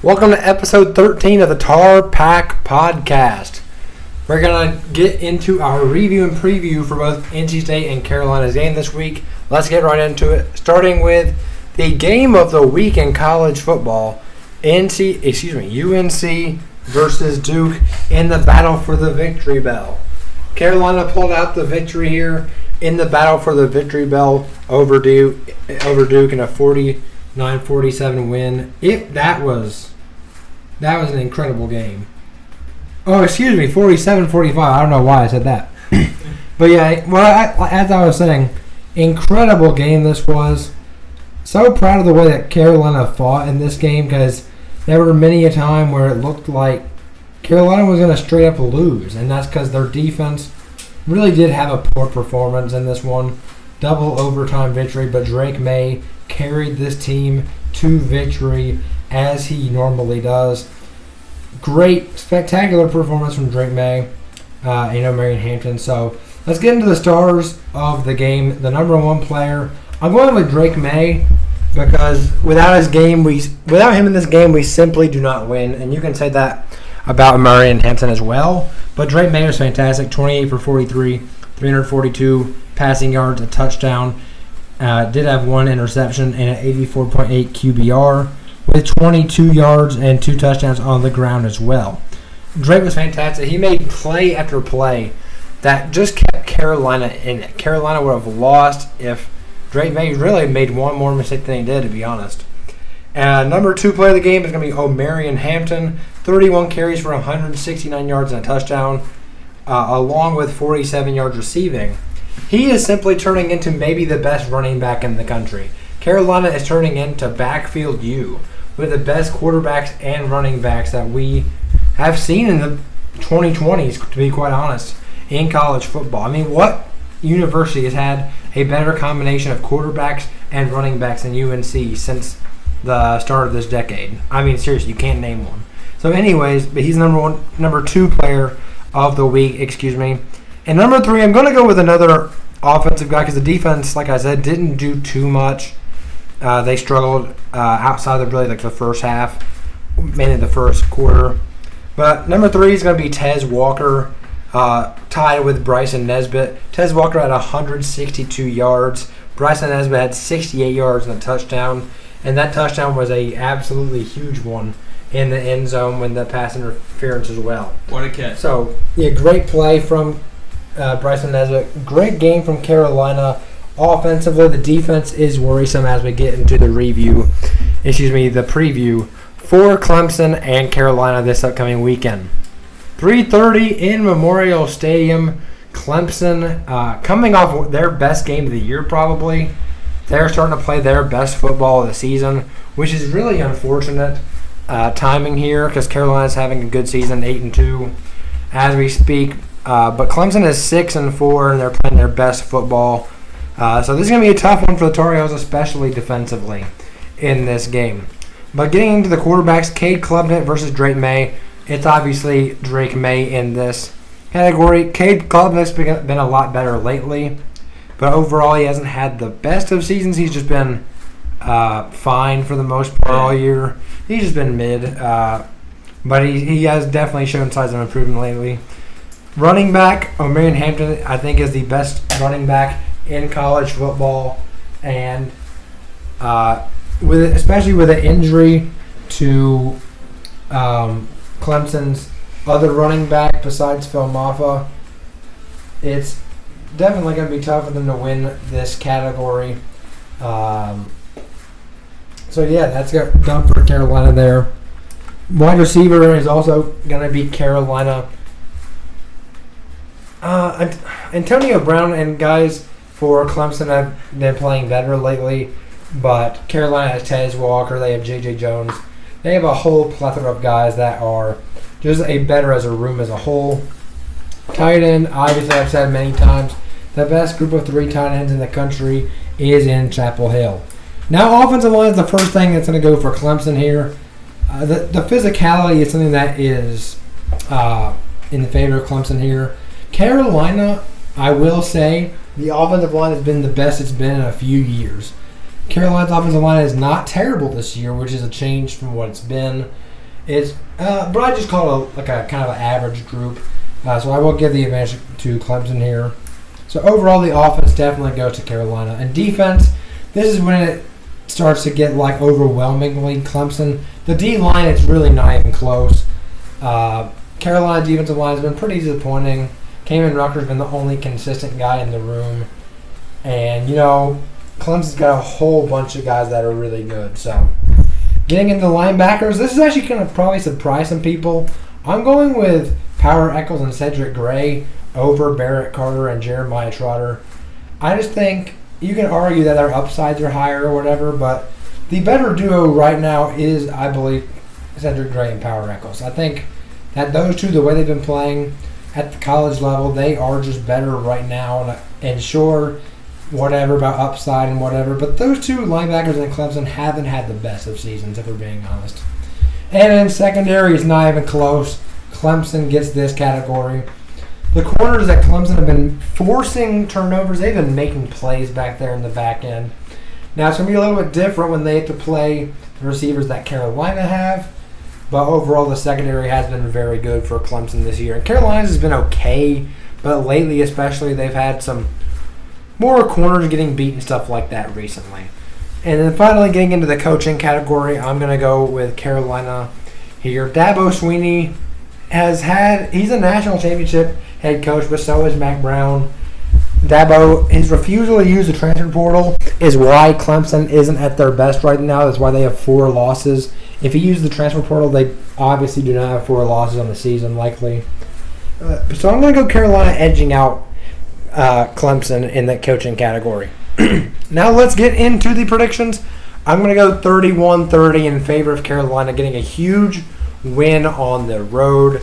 Welcome to episode 13 of the TarPack podcast. We're going to get into our review and preview for both NC State and Carolina's game this week. Let's get right into it, starting with the game of the week in college football. UNC versus Duke in the battle for the victory bell. Carolina pulled out the victory here in the battle for the victory bell over Duke in a 49-47 win. That was an incredible game. Oh, excuse me, 47-45. I don't know why I said that. But yeah, as I was saying, incredible game this was. So proud of the way that Carolina fought in this game because there were many a time where it looked like Carolina was going to straight up lose, and that's because their defense really did have a poor performance in this one. Double overtime victory, but Drake May carried this team to victory as he normally does. Great, spectacular performance from Drake May, Marion Hampton. So let's get into the stars of the game. The number one player, I'm going with Drake May because without him in this game, we simply do not win. And you can say that about Marion Hampton as well. But Drake May was fantastic, 28 for 43, 342 passing yards, a touchdown. Did have one interception and an 84.8 QBR with 22 yards and 2 touchdowns on the ground as well. Drake was fantastic. He made play after play that just kept Carolina in it. Carolina would have lost if Drake May really made one more mistake than he did, to be honest. Number 2 player of the game is going to be Marion Hampton. 31 carries for 169 yards and a touchdown, along with 47 yards receiving. He is simply turning into maybe the best running back in the country. Carolina is turning into backfield U with the best quarterbacks and running backs that we have seen in the 2020s, to be quite honest, in college football. I mean, what university has had a better combination of quarterbacks and running backs than UNC since the start of this decade? I mean, seriously, you can't name one. So anyways, but he's number 2 player of the week, And number 3, I'm going to go with another offensive guy because the defense, like I said, didn't do too much. They struggled outside of really like the first half, mainly the first quarter. But number 3 is going to be Tez Walker, tied with Bryson Nesbitt. Tez Walker had 162 yards. Bryson Nesbitt had 68 yards and a touchdown. And that touchdown was a absolutely huge one in the end zone when the pass interference as well. What a catch. So, yeah, great play from Bryson Nesbitt. Great game from Carolina. Offensively, the defense is worrisome as we get into the preview for Clemson and Carolina this upcoming weekend. 3:30 in Memorial Stadium. Clemson coming off their best game of the year probably. They're starting to play their best football of the season, which is really unfortunate timing here because Carolina's having a good season, 8-2 as we speak. But Clemson is 6-4 and they're playing their best football. So this is going to be a tough one for the Tar Heels, especially defensively in this game. But getting into the quarterbacks, Cade Klubnik versus Drake May. It's obviously Drake May in this category. Cade Klubnik's been a lot better lately. But overall, he hasn't had the best of seasons. He's just been fine for the most part all year. He's just been mid. But he has definitely shown signs of improvement lately. Running back, Marion Hampton, I think, is the best running back in college football, and especially with an injury to Clemson's other running back besides Phil Maffa, it's definitely going to be tough for them to win this category. So yeah, that's done for Carolina there. Wide receiver is also going to be Carolina. Antonio Brown and guys for Clemson have been playing better lately, but Carolina has Tez Walker, they have J.J. Jones. They have a whole plethora of guys that are just better as a room as a whole. Tight end, obviously I've said many times, the best group of 3 tight ends in the country is in Chapel Hill. Now offensive line is the first thing that's going to go for Clemson here. The physicality is something that is in the favor of Clemson here. Carolina, I will say, the offensive line has been the best it's been in a few years. Carolina's offensive line is not terrible this year, which is a change from what it's been. is, but I just call it a kind of an average group. So I will give the advantage to Clemson here. So overall, the offense definitely goes to Carolina. And defense, this is when it starts to get overwhelmingly Clemson. The D line, it's really not even close. Carolina defensive line has been pretty disappointing. Kamen Rucker's been the only consistent guy in the room. And, Clemson's got a whole bunch of guys that are really good. So, getting into linebackers, this is actually going to probably surprise some people. I'm going with Power Eccles and Cedric Gray over Barrett Carter and Jeremiah Trotter. I just think you can argue that their upsides are higher or whatever, but the better duo right now is, I believe, Cedric Gray and Power Eccles. I think that those two, the way they've been playing at the college level, they are just better right now. And sure, whatever about upside and whatever, but those two linebackers in Clemson haven't had the best of seasons, if we're being honest. And in secondary, it's not even close. Clemson gets this category. The corners at Clemson have been forcing turnovers. They've been making plays back there in the back end. Now, it's going to be a little bit different when they have to play the receivers that Carolina have, but overall, the secondary has been very good for Clemson this year. And Carolina's has been okay, but lately especially, they've had some more corners getting beat and stuff like that recently. And then finally, getting into the coaching category, I'm going to go with Carolina here. Dabo Swinney he's a national championship head coach, but so is Mac Brown. Dabo, his refusal to use the transfer portal is why Clemson isn't at their best right now. That's why they have 4 losses. If he used the transfer portal, they obviously do not have 4 losses on the season, likely. So I'm going to go Carolina edging out Clemson in that coaching category. Now let's get into the predictions. I'm going to go 31-30 in favor of Carolina getting a huge win on the road.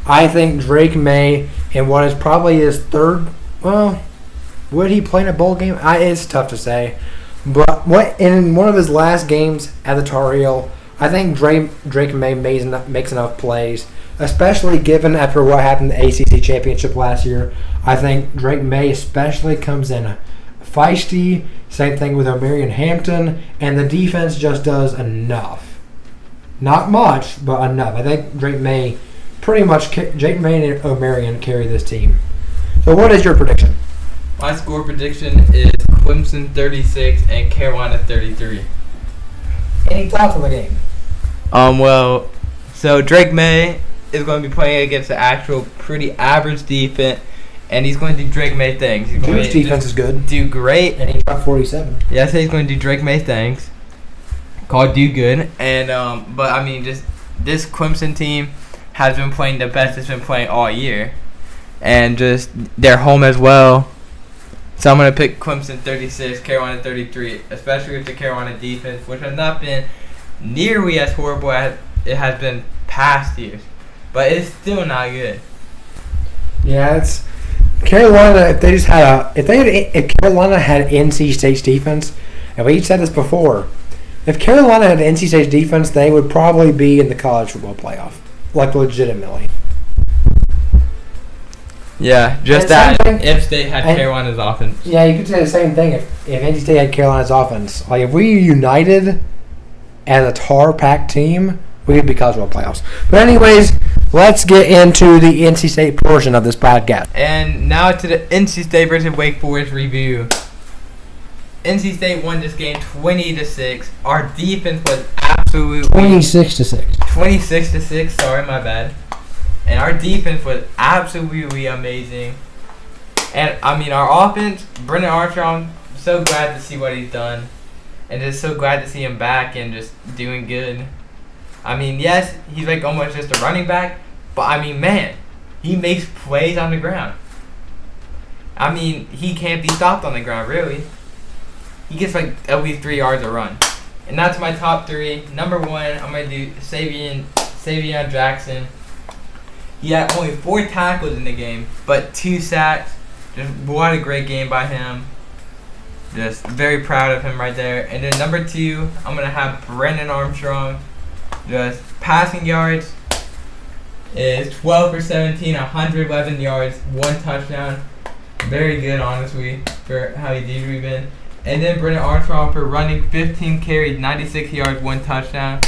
I think Drake May, in what is probably his third, would he play in a bowl game? It's tough to say. But in one of his last games at the Tar Heel, I think Drake May makes enough plays, especially given after what happened in the ACC Championship last year. I think Drake May especially comes in feisty. Same thing with Omarion Hampton, and the defense just does enough. Not much, but enough. I think Drake May and Omarion carry this team. So what is your prediction? My score prediction is Clemson 36 and Carolina 33. Any thoughts on the game? So Drake May is going to be playing against the actual pretty average defense, and he's going to do Drake May things. Duke's defense is good. Do great. And he dropped 47. Yeah, I say he's going to do Drake May things. Called do good. And, but I mean, just this Clemson team has been playing the best it's been playing all year. And just, they're home as well. So I'm going to pick Clemson 36, Carolina 33, especially with the Carolina defense, which has not been nearly as horrible as it has been past years. But it's still not good. Yeah, it's Carolina. If Carolina had NC State's defense, and we said this before, if Carolina had NC State's defense, they would probably be in the college football playoff, legitimately. Yeah, just that if State had Carolina's offense. Yeah, you could say the same thing if NC State had Carolina's offense. Like, if we united as a TarPack team, we could be college football playoffs. But anyways, let's get into the NC State portion of this podcast. And now to the NC State versus Wake Forest review. NC State won this game 20-6. Our defense was absolutely 26-6. 26-6. Sorry, my bad. And our defense was absolutely amazing. And I mean, our offense, Brendan Armstrong, so glad to see what he's done, and just so glad to see him back and just doing good. I mean, yes, he's like almost just a running back, but I mean, man, he makes plays on the ground. I mean, he can't be stopped on the ground, really. He gets like at least 3 yards a run. And that's my top 3. Number 1, I'm going to do Savion Jackson. He had only 4 tackles in the game, but 2 sacks. Just what a great game by him. Just very proud of him right there. And then number 2, I'm going to have Brendan Armstrong. Just passing yards is 12 for 17, 111 yards, 1 touchdown. Very good, honestly, for how he's usually been. And then Brendan Armstrong for running 15 carries, 96 yards, 1 touchdown.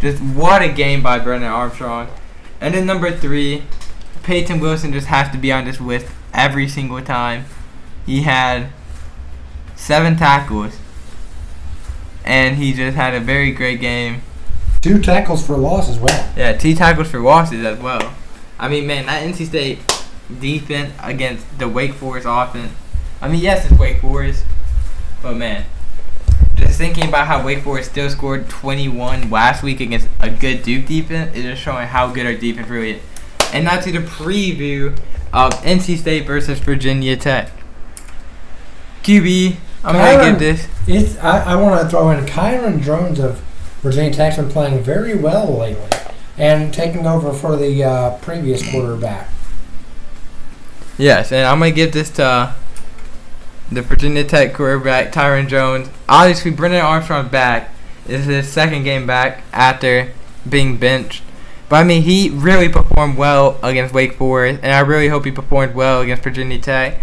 Just what a game by Brennan Armstrong. And then number 3, Peyton Wilson just has to be on this list every single time. He had 7 tackles, and he just had a very great game. 2 tackles for loss as well. Yeah, 2 tackles for losses as well. I mean, man, that NC State defense against the Wake Forest offense. I mean, yes, it's Wake Forest, but man, just thinking about how Wake Forest still scored 21 last week against a good Duke defense is just showing how good our defense really is. And now to the preview of NC State versus Virginia Tech. QB, I'm going to give this. I want to throw in Kyron Jones of Virginia Tech's been playing very well lately and taking over for the previous quarterback. Yes, and I'm going to give this to the Virginia Tech quarterback, Tyron Jones. Obviously, Brennan Armstrong's back. This is his second game back after being benched. But, I mean, he really performed well against Wake Forest, and I really hope he performed well against Virginia Tech.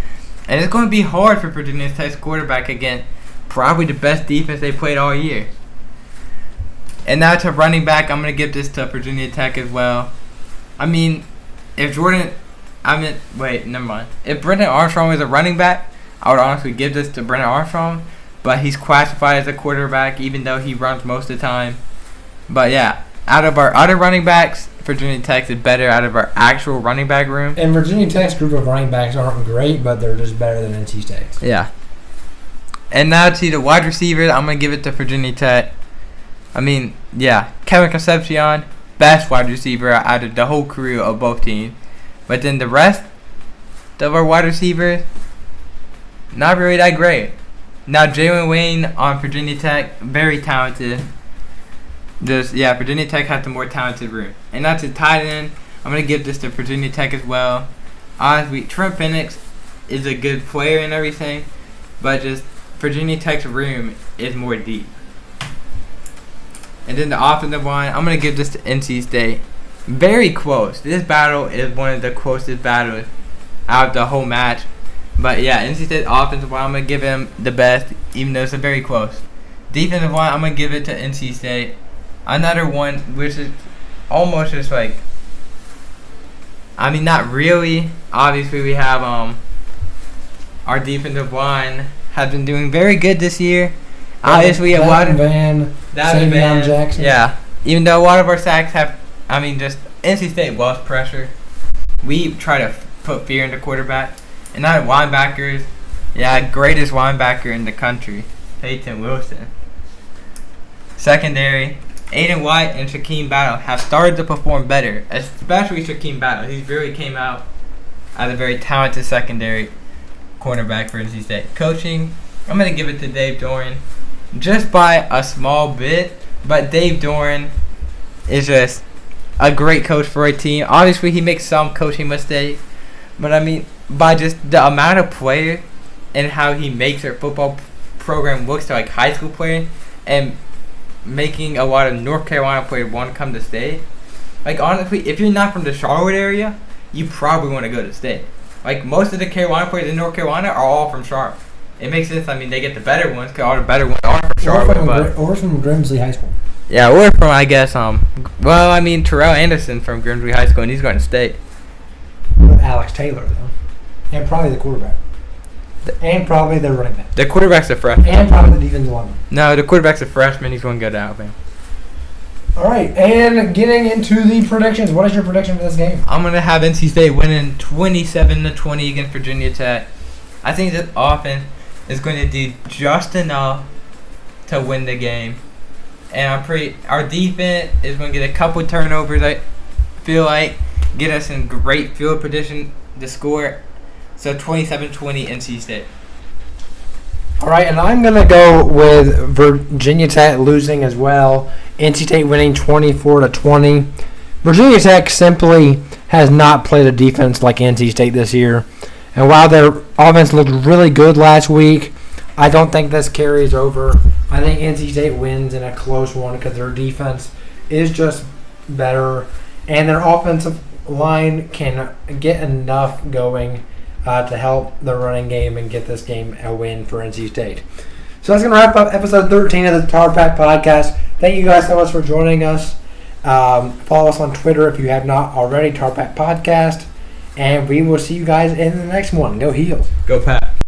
And it's going to be hard for Virginia Tech's quarterback against probably the best defense they played all year. And now to running back, I'm going to give this to Virginia Tech as well. I mean, if Brennan Armstrong was a running back, I would honestly give this to Brennan Armstrong. But he's classified as a quarterback, even though he runs most of the time. But yeah, out of our other running backs, Virginia Tech is better out of our actual running back room. And Virginia Tech's group of running backs aren't great, but they're just better than NC State's. Yeah. And now to the wide receivers, I'm going to give it to Virginia Tech. I mean, yeah, Kevin Concepcion, best wide receiver out of the whole crew of both teams. But then the rest of our wide receivers, not really that great. Now Jalen Wayne on Virginia Tech, very talented. Virginia Tech has the more talented room. And now to tight end, I'm going to give this to Virginia Tech as well. Honestly, Trent Penix is a good player and everything, but just Virginia Tech's room is more deep. And then the offensive line, I'm going to give this to NC State. Very close. This battle is one of the closest battles out of the whole match. But yeah, NC State offensive line, I'm going to give him the best, even though it's very close. Defensive line, I'm going to give it to NC State. Another one, which is almost just like, I mean, not really. Obviously, we have our defensive line has been doing very good this year. Obviously, a lot of Savion Jackson. Yeah, even though a lot of our sacks have, I mean, just NC State loves pressure. We try to put fear in the quarterback. And now linebackers, greatest linebacker in the country, Peyton Wilson. Secondary, Aiden White and Shaquem Battle have started to perform better, especially Shaquem Battle. He's really came out as a very talented secondary cornerback for NC State. Coaching, I'm going to give it to Dave Doran just by a small bit, but Dave Doran is just a great coach for a team. Obviously, he makes some coaching mistakes, but I mean, by just the amount of players and how he makes our football program look to like high school players and making a lot of North Carolina players want to come to state. Like, honestly, if you're not from the Charlotte area, you probably want to go to state. Like, most of the Carolina players in North Carolina are all from Charlotte. It makes sense. I mean, they get the better ones because all the better ones are from Charlotte. Or from Grimsley High School. Yeah, or from, I guess, Terrell Anderson from Grimsley High School, and he's going to state. Alex Taylor, though. And probably the quarterback. And probably the running back. The quarterback's a freshman. And probably the defensive lineman. No, the quarterback's a freshman. He's going to go to Alabama. All right, and getting into the predictions. What is your prediction for this game? I'm going to have NC State winning 27-20 against Virginia Tech. I think this offense is going to do just enough to win the game. And our defense is going to get a couple turnovers, I feel like, get us in great field position to score. So 27-20 NC State. All right, and I'm going to go with Virginia Tech losing as well. NC State winning 24-20. Virginia Tech simply has not played a defense like NC State this year. And while their offense looked really good last week, I don't think this carries over. I think NC State wins in a close one because their defense is just better. And their offensive line can get enough going to help the running game and get this game a win for NC State. So that's going to wrap up episode 13 of the TarPack podcast. Thank you guys so much for joining us. Follow us on Twitter if you have not already, TarPack Podcast. And we will see you guys in the next one. Go Heels. Go Pat.